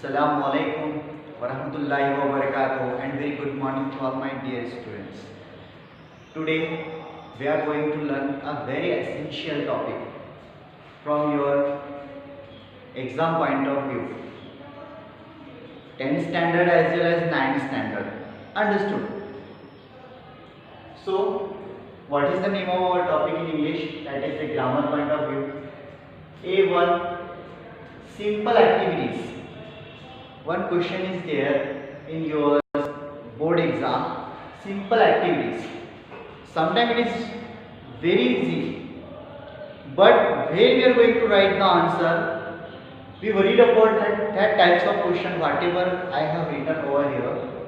Assalamu alaikum wa rahmatullahi wa barakatuh and very good morning to all my dear students. Today we are going to learn a very essential topic from your exam point of view. 10th standard as well as 9th standard. Understood? So what is the name of our topic in English? That is the grammar point of view. A1 simple activities. One question is there in your board exam, simple activities. Sometimes it is very easy, but when we are going to write the answer, we worried about that types of question whatever I have written over here.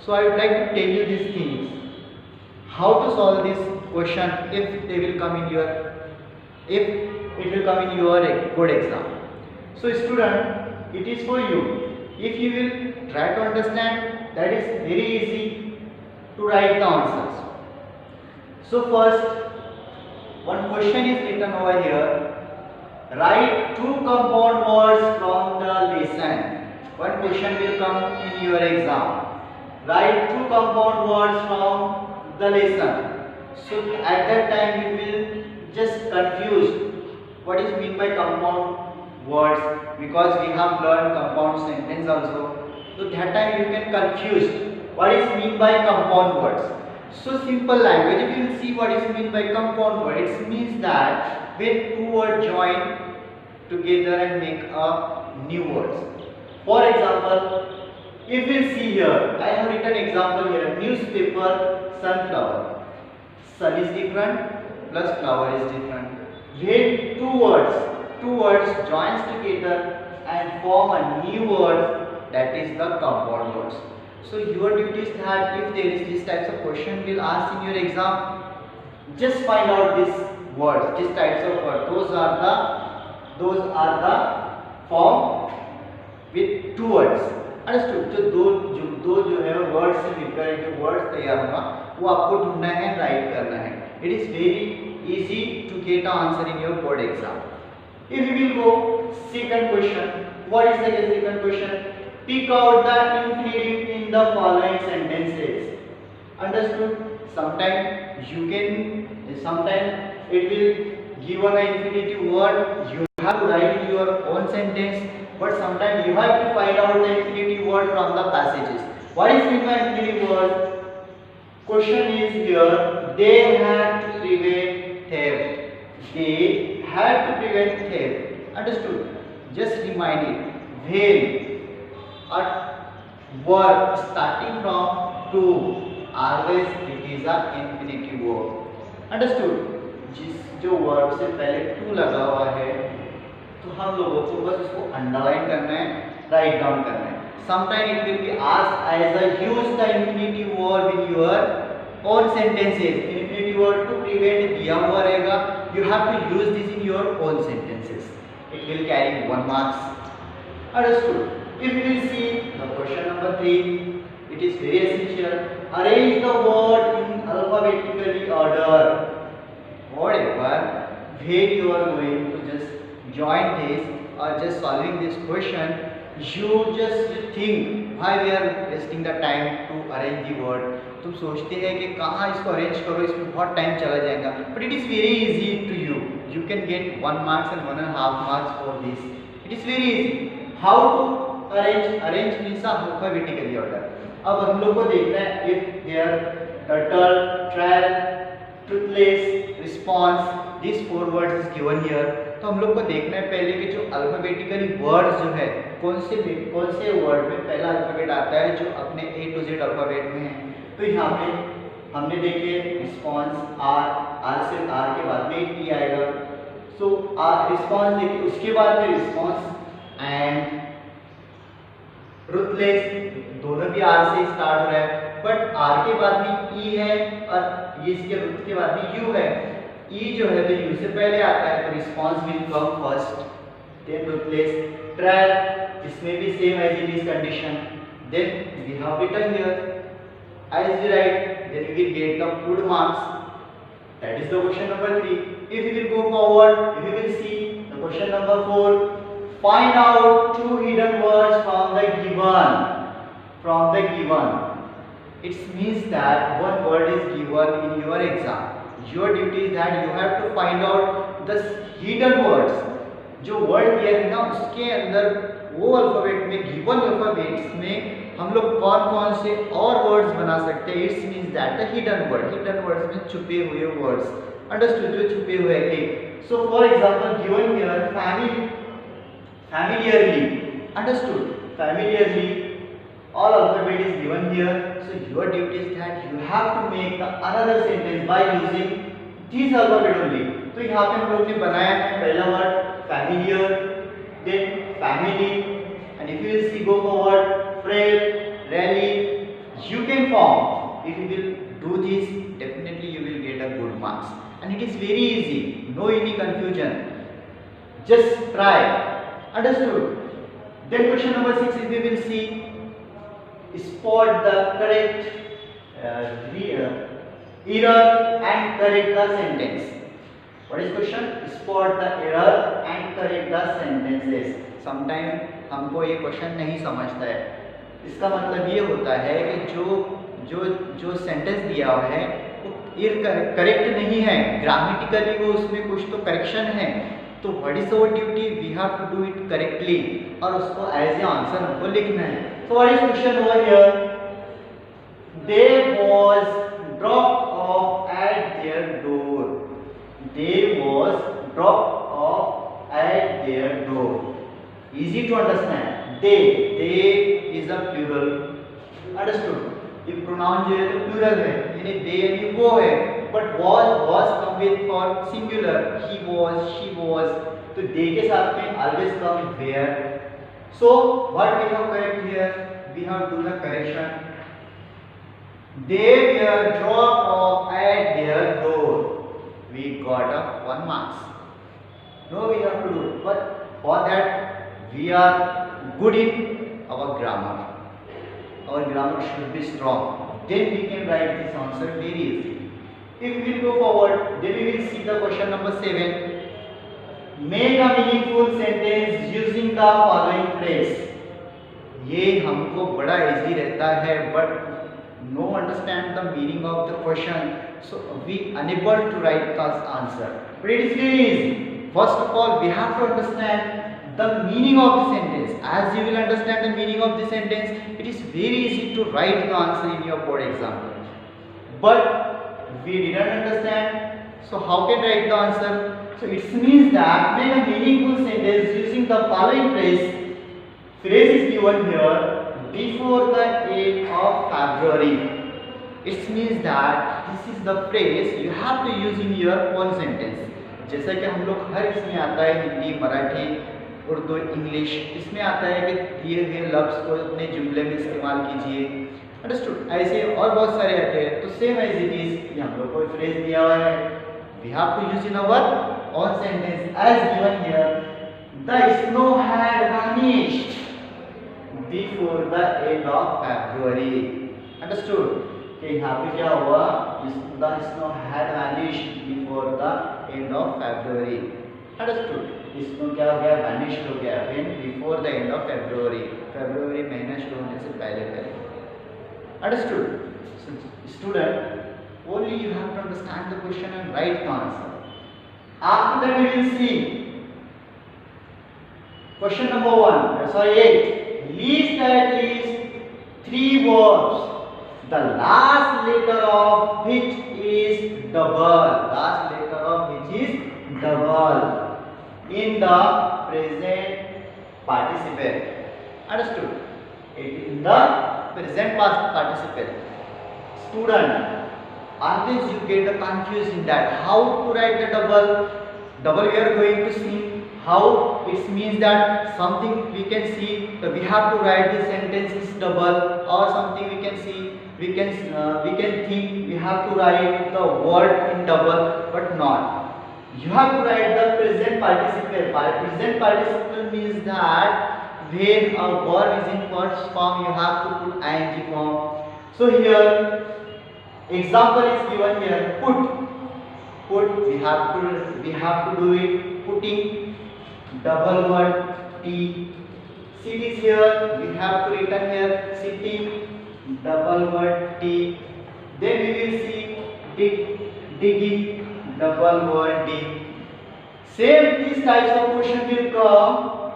So I would like to tell you these things, how to solve this question if they will come in your, if it will come in your board exam. So student, it is for you. If you will try to understand, that is very easy to write the answers. So first, one question is written over here. Write two compound words from the lesson. One question will come in your exam. Write two compound words from the lesson. So at that time you will just confused. What is mean by compound words, because we have learned compound sentence also, so that time you can confuse what is mean by compound words. So simple language, if you will see what is mean by compound word, it means that when two words join together and make a new words. For example, if you see here, I have written example here, newspaper, sunflower. Sun is different plus flower is different. When two words joins together and form a new word, that is the compound words. So your duty is that if there is this types of question will ask in your exam, just find out these words, these types of words. Those are the form with two words. Understood? जो जो है word से मिलकर जो word तैयार होगा वो आपको ढूंढना है, राइट करना है. It is very easy to get an answer in your board exam. If we will go second question, what is the second question? Pick out the infinitive in the following sentences. Understood? Sometimes it will give an infinitive word. You have to write in your own sentence, but sometimes you have to find out the infinitive word from the passages. What is meant by infinitive word? Question is here. They had to prevent theft. They had to prevent theft. Understood? Just remind it. When a word starting from to, always it is a infinitive word. Understood? जो word से पहले to लगा हुआ है तो हम लोगों को बस उसको अंडरलाइन करना है, राइट डाउन करना है. Sometimes it will be asked as a use the infinitive verb in your own sentences. Infinitive word to prevent दिया हुआ रहेगा. You have to use this in your own sentences. It will carry 1 marks. Understood? If we will see the question number 3, it is very essential. Arrange the word in alphabetically order. Whatever, when you are going to just join this or just solving this question, you just think why we are wasting the time to arrange the word. तुम सोचते हैं कि कहाँ इसको arrange करो, इसमें बहुत time चला जाएगा. But it is very easy to you. You can get 1 marks and 1.5 marks for this. It is very easy. How to arrange means alphabetically order. अब हम लोग को देखना है if here turtle, trail, toothless, response, these 4 words is given here. तो हम लोग को देखना है पहले कि जो अल्फाबेटिकली वर्ड्स जो है कौन से वर्ड में पहला अल्फाबेट आता है जो अपने A to Z अल्फाबेट में है. तो यहाँ पे हमने देखिए रिस्पॉन्स आर से आर के बाद में टी आएगा. सो आर रिस्पॉन्स देखिए, उसके बाद में रिस्पॉन्स एंड रुथलेस दोनों भी आर से स्टार्ट हो रहा है, बट आर के बाद में ई है और ये इसके रुथ के बाद में यू है. ई जो है तो यू से पहले आता है तो response will come first, then ruthless. Trial, इसमें भी same as it is condition. Then we have written here as we write, then we will get the good marks. That is the question number 3. If we will go forward, if we will see the question number 4, find out 2 hidden words from the it means that one word is given in your exam. Your duty is that you have to find out the hidden words. जो word दिया है ना उसके अंदर वो alphabet में given alphabets में हम लोग कौन कौन से और वर्ड्स बना सकते हैं. It's means that the hidden words में छुपे हुए वर्ड्स. अंडरस्टूड. जो छुपे हुए हैं. So for example given here familiarly. Understood. Familiarly all alphabet is given here. So your duty is that you have to make the another sentence by using these alphabet only. तो यहाँ पे हम लोग ने बनाया है पहला word familiar, then family, and if you will see go forward, frail, rally, you can form. If you will do this, definitely you will get a good marks. And it is very easy, no any confusion. Just try. Understood? Then question number 6, if we will see, spot the correct error and correct the sentence. What is question? Spot the error and correct the sentences. Sometime हमको ये question नहीं समझता है. इसका मतलब ये होता है कि जो सेंटेंस दिया हुआ है वो करेक्ट नहीं है. ग्रामेटिकली वो उसमें कुछ तो करेक्शन है. तो what is our duty? We have to do it correctly और उसको एज ए आंसर हमको लिखना है. So what is question over here? They was drop off at their door. They was drop off at their door. Easy to understand. They is a plural. Understood. ये pronoun जो है तो plural है यानी दे यानी वो है. But was come with for singular. He was, she was. तो they के साथ में always come where. So what we have correct here? We have do the correction. They were dropped off at their door. We got a 1 marks. No, we have to do. But for that we are good in our grammar. Our grammar should be strong. Then we can write this answer very easily. If we will go forward, then we will see the question number 7. Make a meaningful sentence using the following phrase. ये हमको बड़ा easy रहता है, but no understand the meaning of the question, so we unable to write the answer. But it is very easy. First of all, we have to understand the meaning of the sentence. As you will understand the meaning of the sentence, it is very easy to write the answer in your board exam. But we didn't understand, so how can write the answer? So it means that make a meaningful sentence using the following phrase. Phrase is given here before the 8th of February. It means that this is the phrase you have to use in your own sentence. जैसा कि हम लोग हर इसमें आता है Hindi, Marathi, Urdu, English, इसमें आता है कि दिए हुए लफ्ज़ को अपने जुमले में इस्तेमाल कीजिए. अंडरस्टूड. ऐसे और बहुत सारे आते हैं. तो सेम एज इट इज हम लोग को फ्रेज दिया हुआ है. We have to use in our own sentence as given here. The snow had vanished before the end of February. Understood. कि यहाँ पे क्या हुआ? The snow had vanished before the end of February. Understood. Snow क्या हो गया? Vanished हो गया when before the end of February. फरवरी महीना शुरू होने से पहले. Understood? So, student, only you have to understand the question and write the answer. After that, we will see question number 8. List at least 3 verbs, the last letter of which is double. Last letter of which is double in the present participle. Understood? In the present past participle. Student, always you get confused in that how to write the double. We are going to see how it means that something we can see that we have to write the sentence is double, or something we can see we can think we have to write the word in double, but not. You have to write the present participle. Present participle means that when a verb is in first form, you have to put ing form. So here, example is given here. Put. We have to do it. Putting. Double word T. Sit is here. We have to written here sitting. double word T. Then we will see digging, double word D. Same these types of question will come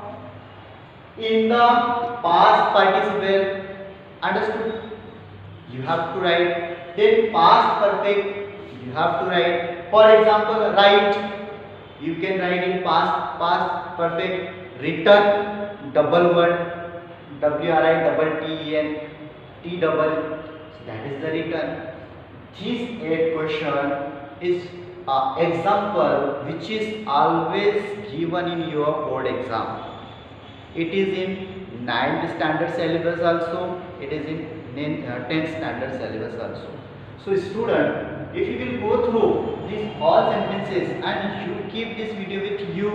in the past participle. Understood? You have to write. Then past perfect you have to write. For example, write. You can write in past perfect. Return, double word. WRITTEN, T double. So that is the return. This 8 question is an example which is always given in your board exam. It is in 9th standard syllabus also. It is in 10th standard syllabus also. So student, if you will go through these all sentences and you keep this video with you,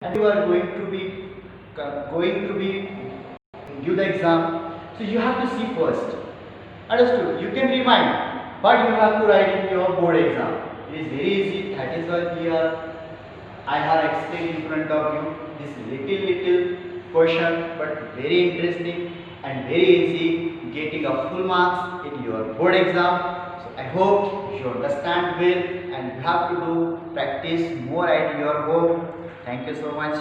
and you are going to be give the exam. So you have to see first. Understood? You can remind, but you have to write in your board exam. It is very easy. That is why here I have explained in front of you this little question, but very interesting and very easy, getting a full marks in your board exam. So I hope you understand well, and you have to do practice more at your home. Thank you so much.